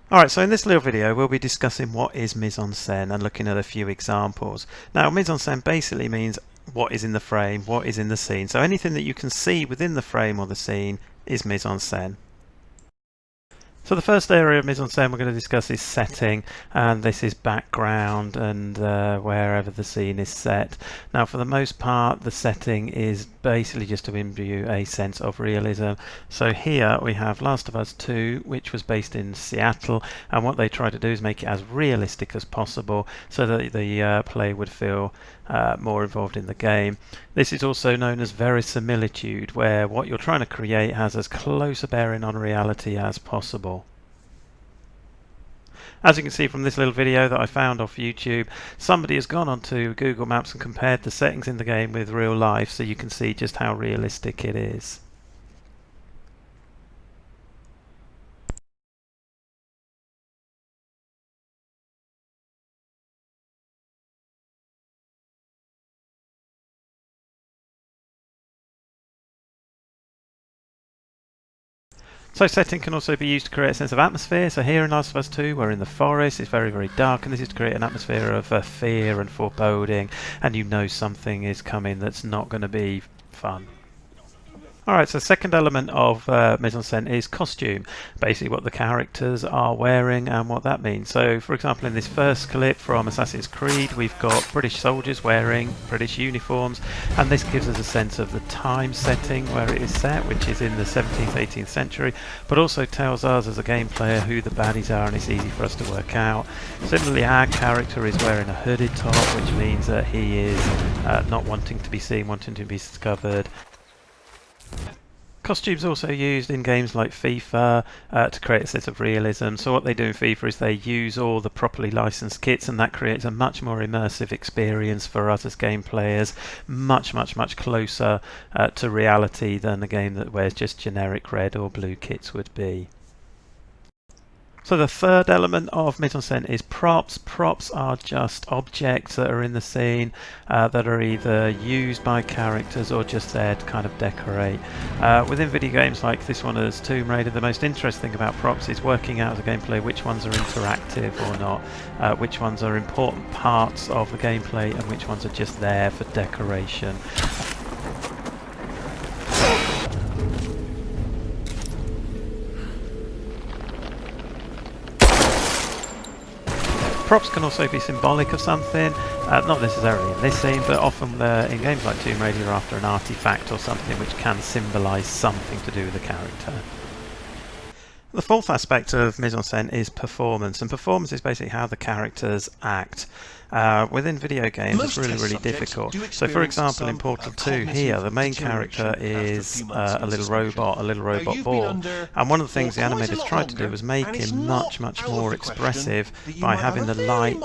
Alright, so in this little video we'll be discussing what is mise-en-scene and looking at a few examples. Now, mise-en-scene basically means what is in the frame, what is in the scene. So anything that you can see within the frame or the scene is mise-en-scene. So the first area of mise-en-scene we're going to discuss is setting, and this is background and wherever the scene is set. Now, for the most part, the setting is basically just to imbue a sense of realism. So here we have Last of Us 2, which was based in Seattle, and what they try to do is make it as realistic as possible so that the player would feel more involved in the game. This is also known as verisimilitude, where what you're trying to create has as close a bearing on reality as possible. As you can see from this little video that I found off YouTube, somebody has gone onto Google Maps and compared the settings in the game with real life, so you can see just how realistic it is. So setting can also be used to create a sense of atmosphere. So here in Last of Us 2 we're in the forest, it's very, very dark, and this is to create an atmosphere of fear and foreboding, and you know something is coming that's not going to be fun. Alright, so second element of mise-en-scene is costume, basically what the characters are wearing and what that means. So for example, in this first clip from Assassin's Creed, we've got British soldiers wearing British uniforms, and this gives us a sense of the time setting where it is set, which is in the 17th, 18th century, but also tells us as a game player who the baddies are, and it's easy for us to work out. Similarly, our character is wearing a hooded top, which means that he is not wanting to be seen, wanting to be discovered. Costumes also used in games like FIFA to create a sense of realism. So what they do in FIFA is they use all the properly licensed kits, and that creates a much more immersive experience for us as game players, much closer to reality than a game that wears just generic red or blue kits would be. So the third element of mise-en-scene is props. Props are just objects that are in the scene that are either used by characters or just there to kind of decorate. Within video games like this one as Tomb Raider, the most interesting thing about props is working out as a gameplay which ones are interactive or not, which ones are important parts of the gameplay and which ones are just there for decoration. Props can also be symbolic of something, not necessarily in this scene, but often in games like Tomb Raider you're after an artifact or something which can symbolise something to do with the character. The fourth aspect of mise-en-scene is performance, and performance is basically how the characters act. Within video games it's really difficult. So for example in Portal 2 here the main character is a little robot ball, and one of the things the animators tried to do was make him much more expressive by having the light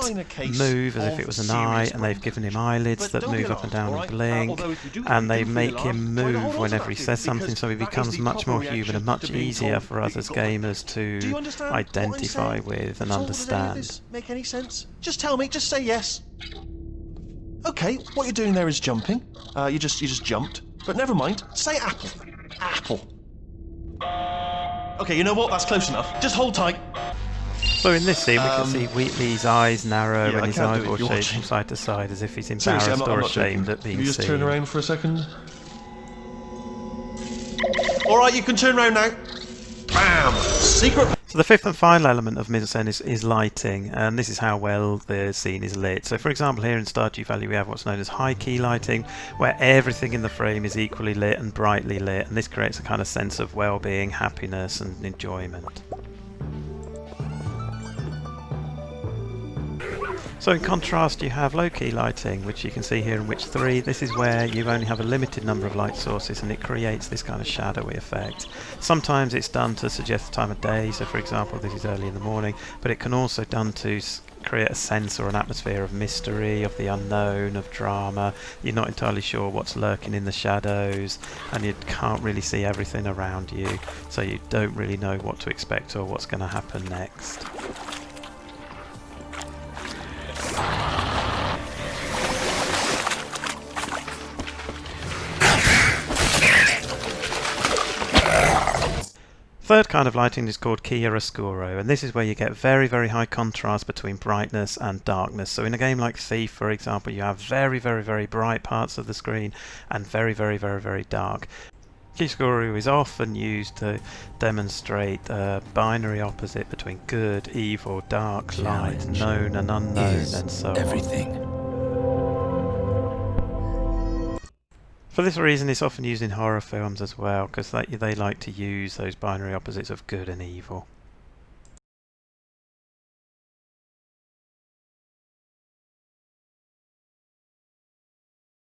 move as if it was an eye, and they've given him eyelids that move up and down and blink, and they make him move whenever he says something, so he becomes much more human and much easier for us as gamers to identify with and understand. Make any sense? Just tell me, just say yes. Okay, what you're doing there is jumping. You just jumped. But never mind. Say apple. Apple. Okay, you know what? That's close enough. Just hold tight. So in this scene we can see Wheatley's eyes narrow and his eyeball shake from side to side as if he's embarrassed or ashamed at being seen. Can you just turn around for a second? Alright, you can turn around now. Bam! Secret. So the fifth and final element of mise-en-scene is lighting, and this is how well the scene is lit. So for example here in Stardew Valley we have what's known as high key lighting, where everything in the frame is equally lit and brightly lit, and this creates a kind of sense of well-being, happiness and enjoyment. So in contrast you have low-key lighting, which you can see here in Witch 3. This is where you only have a limited number of light sources and it creates this kind of shadowy effect. Sometimes it's done to suggest the time of day, so for example this is early in the morning, but it can also be done to create a sense or an atmosphere of mystery, of the unknown, of drama. You're not entirely sure what's lurking in the shadows and you can't really see everything around you, so you don't really know what to expect or what's going to happen next. third kind of lighting is called chiaroscuro, and this is where you get very, very high contrast between brightness and darkness. So in a game like Thief, for example, you have very, very, very bright parts of the screen and very, very, very, very dark. Chiaroscuro is often used to demonstrate a binary opposite between good, evil, dark, light, known and unknown, and so on. For this reason, it's often used in horror films as well, because they like to use those binary opposites of good and evil.